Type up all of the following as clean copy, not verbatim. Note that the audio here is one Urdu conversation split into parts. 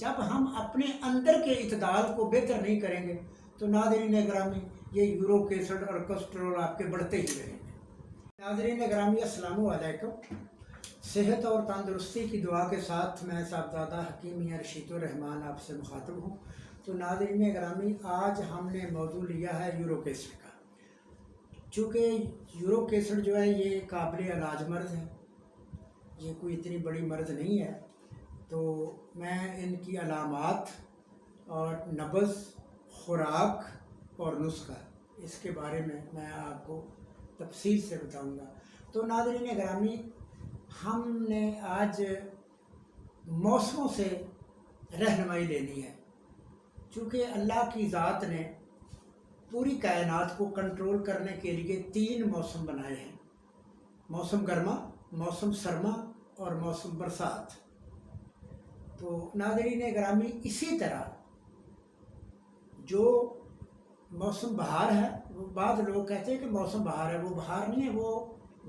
جب ہم اپنے اندر کے اعتدال کو بہتر نہیں کریں گے تو ناظرین گرامی یہ یورک ایسڈ اور کولیسٹرول آپ کے بڑھتے ہی رہیں گے۔ ناظرین گرامی السلام علیکم۔ صحت اور تندرستی کی دعا کے ساتھ میں صاحبزادہ حکیم میاں رشید الرحمان آپ سے مخاطب ہوں۔ تو ناظرین گرامی آج ہم نے موضوع لیا ہے یورک ایسڈ کا۔ چونکہ یورک ایسڈ جو ہے یہ قابل علاج مرض ہے، یہ کوئی اتنی بڑی مرض نہیں ہے، تو میں ان کی علامات اور نبض، خوراک اور نسخہ اس کے بارے میں آپ کو تفصیل سے بتاؤں گا۔ تو ناظرین گرامی ہم نے آج موسموں سے رہنمائی لینی ہے، چونکہ اللہ کی ذات نے پوری کائنات کو کنٹرول کرنے کے لیے 3 موسم بنائے ہیں: موسم گرما، موسم سرما اور موسم برسات۔ تو ناظرین گرامی اسی طرح جو موسم بہار ہے، وہ بعض لوگ کہتے ہیں کہ موسم بہار ہے، وہ بہار نہیں ہے، وہ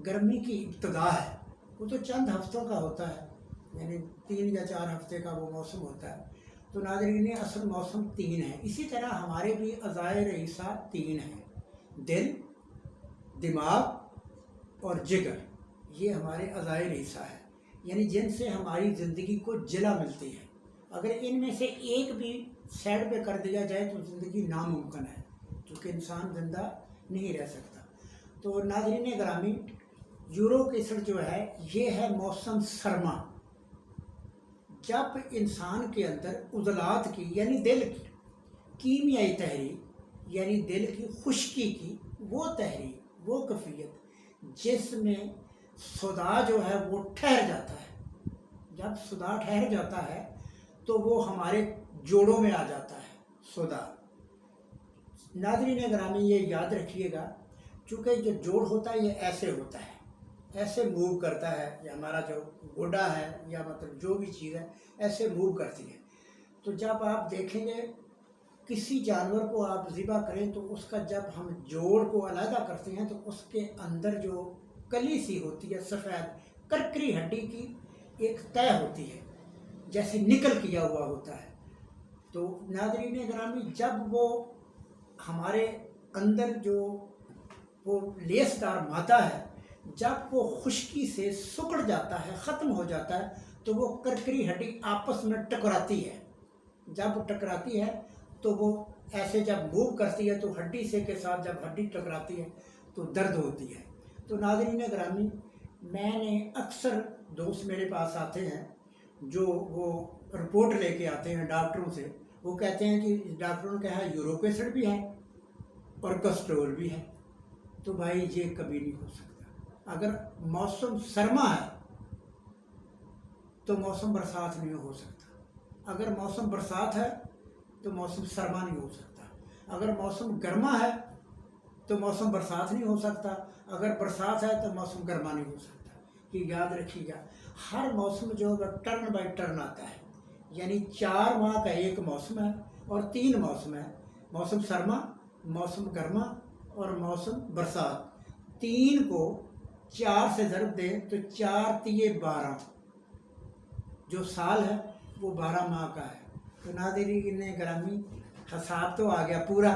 گرمی کی ابتدا ہے، وہ تو چند ہفتوں کا ہوتا ہے، یعنی 3 یا 4 ہفتے کا وہ موسم ہوتا ہے۔ تو ناظرین اصل موسم 3 ہے۔ اسی طرح ہمارے بھی اعضائے رئیسہ 3 ہیں: دل، دماغ اور جگر۔ یہ ہمارے اعضائے رئیسہ ہے، یعنی جن سے ہماری زندگی کو جلا ملتی ہے۔ اگر ان میں سے ایک بھی سائڈ پہ کر دیا جائے تو زندگی ناممکن ہے، کیونکہ انسان زندہ نہیں رہ سکتا۔ تو ناظرین گرامی یورک ایسڈ جو ہے یہ ہے موسم سرما۔ جب انسان کے اندر عضلات کی یعنی دل کی کیمیائی تحریک، یعنی دل کی خشکی کی وہ تحریک، وہ کیفیت جس میں صدا جو ہے وہ ٹھہر جاتا ہے، جب صدا ٹھہر جاتا ہے تو وہ ہمارے جوڑوں میں آ جاتا ہے صدا۔ ناظرین گرامی یہ یاد رکھیے گا، چونکہ جو جوڑ ہوتا ہے یہ ایسے ہوتا ہے، ایسے موو کرتا ہے، یا ہمارا جو گوڈا ہے یا مطلب جو بھی چیز ہے ایسے موو کرتی ہے۔ تو جب آپ دیکھیں گے کسی جانور کو آپ ذبح کریں تو اس کا جب ہم جوڑ کو علیحدہ کرتے ہیں تو اس کے اندر جو کلی سی ہوتی ہے سفید کرکری ہڈی کی ایک طے ہوتی ہے، جیسے نکل کیا ہوا ہوتا ہے۔ تو ناظرین گرامی جب وہ ہمارے اندر جو وہ لیس دار مادہ ہے جب وہ خشکی سے سکڑ جاتا ہے، ختم ہو جاتا ہے، تو وہ کرکری ہڈی آپس میں ٹکراتی ہے۔ جب ٹکراتی ہے تو وہ ایسے جب موو کرتی ہے تو ہڈی سے کے ساتھ جب ہڈی ٹکراتی ہے تو درد ہوتی ہے۔ تو ناظرین گرامی میں نے اکثر دوست میرے پاس آتے ہیں جو وہ رپورٹ لے کے آتے ہیں ڈاکٹروں سے، وہ کہتے ہیں کہ ڈاکٹروں نے کہا یورک ایسڈ بھی ہے اور کولیسٹرول بھی ہے۔ تو بھائی یہ کبھی نہیں ہو سکتا۔ اگر موسم سرما ہے تو موسم برسات نہیں ہو سکتا، اگر موسم برسات ہے تو موسم سرما نہیں ہو سکتا، اگر موسم گرما ہے تو موسم برسات نہیں ہو سکتا، اگر برسات ہے تو موسم گرما نہیں ہو سکتا۔ یہ یاد رکھیے گا، ہر موسم جو ہے ٹرن بائی ٹرن آتا ہے، یعنی 4 ماہ کا ایک موسم ہے اور 3 موسم ہے: موسم سرما، موسم گرما اور موسم برسات۔ 3 کو 4 سے ضرب دیں تو 4 تیے 12، جو سال ہے وہ 12 ماہ کا ہے۔ تو ناظرین گرامی حساب تو آ گیا پورا۔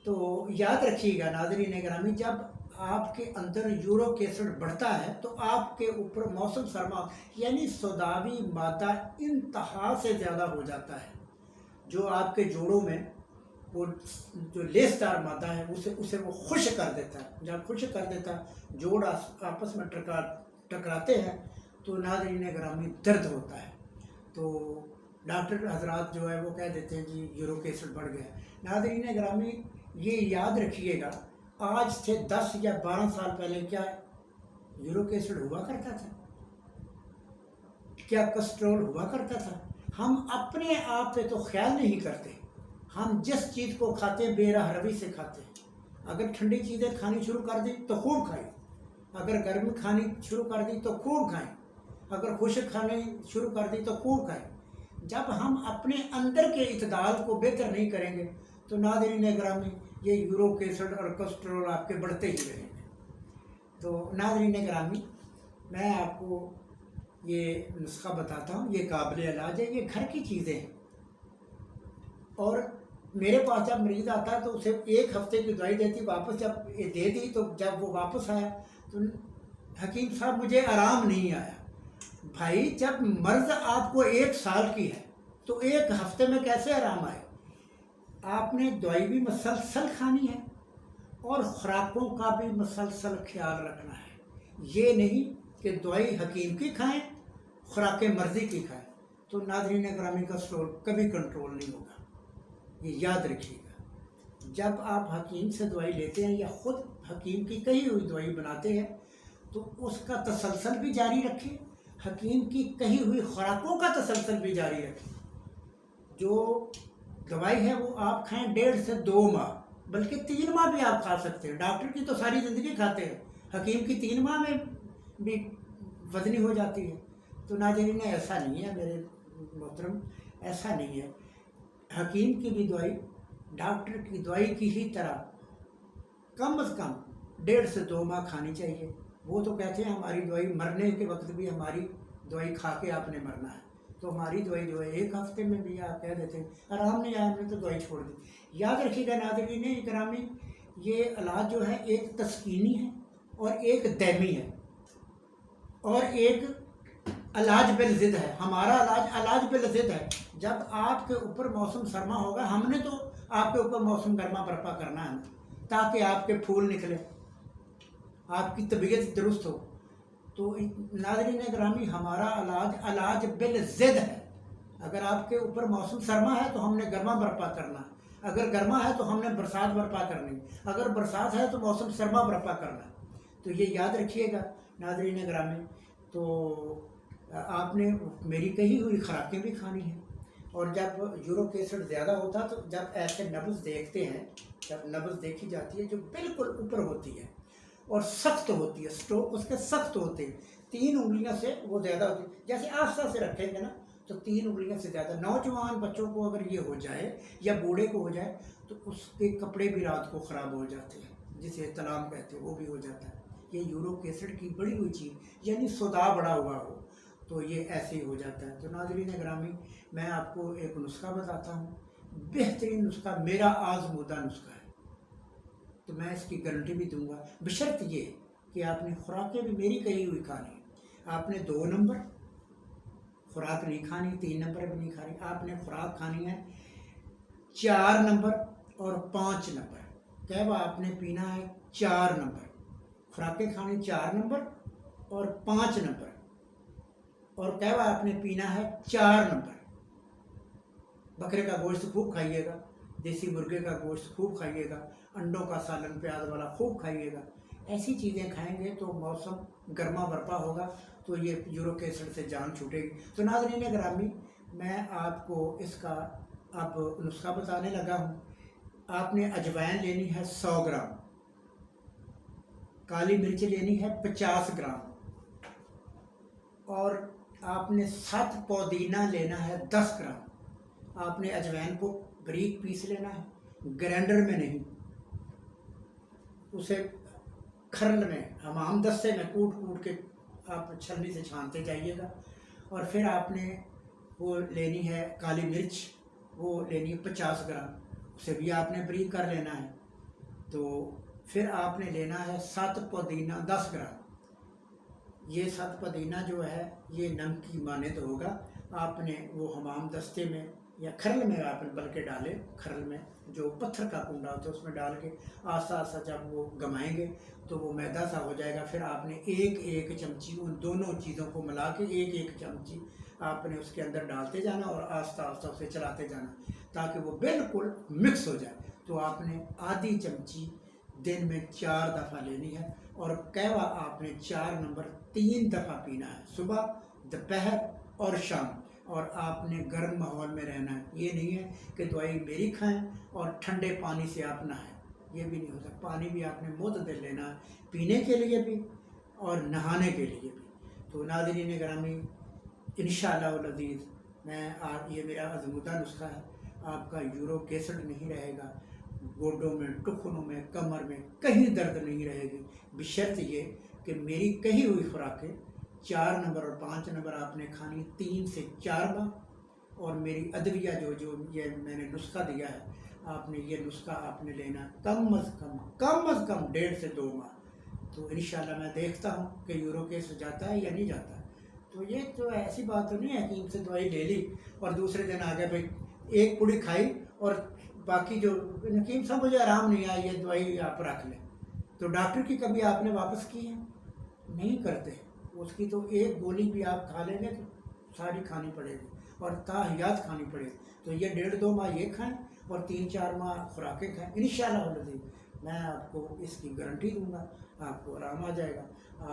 تو یاد رکھیے گا ناظرین گرامی جب آپ کے اندر یورک ایسڈ بڑھتا ہے تو آپ کے اوپر موسم سرما یعنی سوداوی مادہ انتہا سے زیادہ ہو جاتا ہے، جو آپ کے جوڑوں میں وہ جو لیس دار مادہ ہے اسے وہ خشک کر دیتا ہے۔ جب خشک کر دیتا ہے، جوڑ آپس میں ٹکراتے ہیں تو ناظرین گرامی درد ہوتا ہے۔ تو ڈاکٹر حضرات جو ہے وہ کہہ دیتے ہیں جی یورک ایسڈ بڑھ گیا۔ ناظرین گرامی یہ یاد رکھیے گا، آج سے 10 یا 12 سال پہلے کیا یورک ایسڈ ہوا کرتا تھا؟ کیا کولیسٹرول ہوا کرتا تھا؟ ہم اپنے آپ پہ تو خیال نہیں کرتے۔ ہم جس چیز کو کھاتے ہیں بے رحم روی سے کھاتے ہیں۔ اگر ٹھنڈی چیزیں کھانی شروع کر دی تو خوب کھائیں، اگر گرم کھانی شروع کر دی تو خوب کھائیں، اگر خشک کھانے شروع کر دی تو خوب کھائیں۔ جب ہم اپنے اندر کے اعتدال کو بہتر نہیں کریں گے تو ناظرین گرامی یہ یورک ایسڈ اور کولیسٹرول آپ کے بڑھتے ہی رہیں گے۔ تو ناظرین گرامی میں آپ کو یہ نسخہ بتاتا ہوں، یہ قابل علاج ہے، یہ گھر کی چیزیں ہیں، اور میرے پاس جب مریض آتا ہے تو اسے 1 ہفتے کی دوائی دیتی، واپس جب دے دی تو جب وہ واپس آیا تو حکیم صاحب مجھے آرام نہیں آیا۔ بھائی جب مرض آپ کو 1 سال کی ہے تو 1 ہفتے میں کیسے آرام آئے؟ آپ نے دوائی بھی مسلسل کھانی ہے اور خوراکوں کا بھی مسلسل خیال رکھنا ہے۔ یہ نہیں کہ دوائی حکیم کی کھائیں، خوراکیں مرضی کی کھائیں، تو ناظرین گرامی کولسٹرول کبھی کنٹرول نہیں ہوگا، یہ یاد رکھیے گا۔ جب آپ حکیم سے دوائی لیتے ہیں یا خود حکیم کی کہی ہوئی دوائی بناتے ہیں تو اس کا تسلسل بھی جاری رکھیں، حکیم کی کہی ہوئی خوراکوں کا تسلسل بھی جاری رکھیں۔ جو دوائی ہے وہ آپ کھائیں 1.5 سے 2 ماہ، بلکہ 3 ماہ بھی آپ کھا سکتے ہیں۔ ڈاکٹر کی تو ساری زندگی کھاتے ہیں، حکیم کی 3 ماہ میں بھی وزنی ہو جاتی ہے۔ تو ناظرین ایسا نہیں ہے میرے محترم، ایسا نہیں ہے۔ حکیم کی بھی دوائی ڈاکٹر کی دوائی کی ہی طرح کم از کم 1.5 سے 2 ماہ کھانی چاہیے۔ وہ تو کہتے ہیں ہماری دوائی مرنے کے وقت بھی ہماری دوائی کھا کے آپ نے مرنا ہے، تو ہماری دوائی جو ہے 1 ہفتے میں بھی آپ کہہ دیتے ہیں آرام نہیں آیا ہم نے تو دوائی چھوڑ دی۔ یاد رکھیے گا ناظرین اکرامی، یہ علاج جو ہے ایک تسکینی ہے اور ایک دائمی ہے اور ایک علاج بالضد ہے۔ ہمارا علاج بالضد ہے۔ جب آپ کے اوپر موسم سرما ہوگا ہم نے تو آپ کے اوپر موسم گرما برپا کرنا ہے تاکہ آپ کے پھول نکلے، آپ کی طبیعت درست ہو۔ تو ناظرین گرامی ہمارا علاج بالضد ہے۔ اگر آپ کے اوپر موسم سرما ہے تو ہم نے گرما برپا کرنا، اگر گرما ہے تو ہم نے برسات برپا کرنی، اگر برسات ہے تو موسم سرما برپا کرنا۔ تو یہ یاد رکھیے گا ناظرین گرامی۔ تو آپ نے میری کہی ہوئی خوراکیں بھی کھانی ہیں، اور جب یورک ایسڈ زیادہ ہوتا تو جب ایسے نبض دیکھتے ہیں، جب نبض دیکھی جاتی ہے جو بالکل اوپر ہوتی ہے اور سخت ہوتی ہے، سٹروک اس کے سخت ہوتے ہیں، 3 انگلیاں سے وہ زیادہ ہوتی ہے، جیسے آہستہ سے رکھیں گے نا تو 3 انگلیاں سے زیادہ۔ نوجوان بچوں کو اگر یہ ہو جائے یا بوڑھے کو ہو جائے تو اس کے کپڑے بھی رات کو خراب ہو جاتے ہیں، جسے احتلام کہتے ہیں، وہ بھی ہو جاتا ہے۔ یہ یورک ایسڈ کی بڑی ہوئی چیز، یعنی صداع بڑا ہوا ہو تو یہ ایسے ہی ہو جاتا ہے۔ تو ناظرین گرامی میں آپ کو ایک نسخہ بتاتا ہوں، بہترین نسخہ، میرا آزمودہ نسخہ ہے، تو میں اس کی گارنٹی بھی دوں گا، بشرط یہ کہ آپ نے خوراکیں بھی میری کہی ہوئی کھانی ہے۔ آپ نے 2 نمبر خوراک نہیں کھانی، 3 نمبر بھی نہیں کھانی، آپ نے خوراک کھانی ہے 4 نمبر اور 5 نمبر۔ کہوا آپ نے پینا ہے 4 نمبر، خوراکیں کھانی 4 نمبر اور 5 نمبر، اور کہوا آپ نے پینا ہے 4 نمبر۔ بکرے کا گوشت خوب کھائیے گا، دیسی مرغے کا گوشت خوب کھائیے گا، انڈوں کا سالن پیاز والا خوب کھائیے گا۔ ایسی چیزیں کھائیں گے تو موسم گرما برپا ہوگا تو یہ یورک ایسڈ سے جان چھوٹے گی۔ تو ناظرین گرامی میں آپ کو اس کا اب نسخہ بتانے لگا ہوں۔ آپ نے اجوائن لینی ہے 100 گرام، کالی مرچ لینی ہے 50 گرام، اور آپ نے 7 پودینہ لینا ہے 10 گرام۔ آپ نے اجوائن کو باریک پیس لینا ہے، گرینڈر میں نہیں، اسے کھرل میں حمام دستے میں کوٹ کے آپ چھلنی سے چھانتے جائیے گا۔ اور پھر آپ نے وہ لینی ہے کالی مرچ، وہ لینی ہے 50 گرام، اسے بھی آپ نے باریک کر لینا ہے۔ تو پھر آپ نے لینا ہے 7 پودینہ 10 گرام۔ یہ 7 پودینہ جو ہے یہ نمک کی مانند ہوگا، آپ نے وہ حمام دستے میں یا کھرل میں آپ نے بلکہ ڈالے، کھرل میں جو پتھر کا کنڈا ہوتا ہے اس میں ڈال کے آہستہ آہستہ جب وہ گمائیں گے تو وہ میدا سا ہو جائے گا۔ پھر آپ نے ایک چمچی ان دونوں چیزوں کو ملا کے ایک چمچی آپ نے اس کے اندر ڈالتے جانا اور آہستہ آہستہ اسے چلاتے جانا تاکہ وہ بالکل مکس ہو جائے۔ تو آپ نے آدھی چمچی دن میں 4 دفعہ لینی ہے، اور کہوا آپ نے 4 نمبر 3 دفعہ پینا ہے، صبح، دوپہر اور شام۔ اور آپ نے گرم ماحول میں رہنا ہے، یہ نہیں ہے کہ دوائی میری کھائیں اور ٹھنڈے پانی سے آپ نہائیں، یہ بھی نہیں ہو سکتا۔ پانی بھی آپ نے معتدل لینا ہے، پینے کے لیے بھی اور نہانے کے لیے بھی۔ تو ناظرین گرامی انشاءاللہ العزیز یہ میرا آزمودہ نسخہ ہے، آپ کا یورک ایسڈ نہیں رہے گا، گوڈوں میں، ٹخنوں میں، کمر میں کہیں درد نہیں رہے گی، بشرط یہ کہ میری کہی ہوئی خوراکیں 4 نمبر اور 5 نمبر آپ نے کھانی 3 سے 4 ماہ، اور میری ادویہ جو یہ میں نے نسخہ دیا ہے، آپ نے یہ نسخہ آپ نے لینا کم از کم 1.5 سے 2 ماہ. تو انشاءاللہ میں دیکھتا ہوں کہ یورو کیس جاتا ہے یا نہیں جاتا. تو یہ تو ایسی بات تو نہیں ہے کہ ان سے دوائی لے لی اور دوسرے دن آ گئے بھائی ایک پوڑی کھائی اور باقی جو حکیم صاحب مجھے آرام نہیں آیا، یہ دوائی آپ رکھ لیں. تو ڈاکٹر کی کبھی آپ نے واپس کی ہے؟ نہیں کرتے. اس کی تو ایک گولی بھی آپ کھا لیں گے تو ساری کھانی پڑے گی اور تاحیات کھانی پڑے گی. تو یہ 1.5-2 ماہ یہ کھائیں اور 3-4 ماہ خوراکیں کھائیں. انشاءاللہ العزیز میں آپ کو اس کی گارنٹی دوں گا، آپ کو آرام آ جائے گا.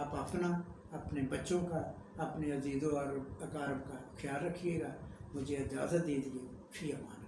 آپ اپنا، اپنے بچوں کا، اپنے عزیزوں اور اقارب کا خیال رکھیے گا. مجھے اجازت دیجیے. فی امان.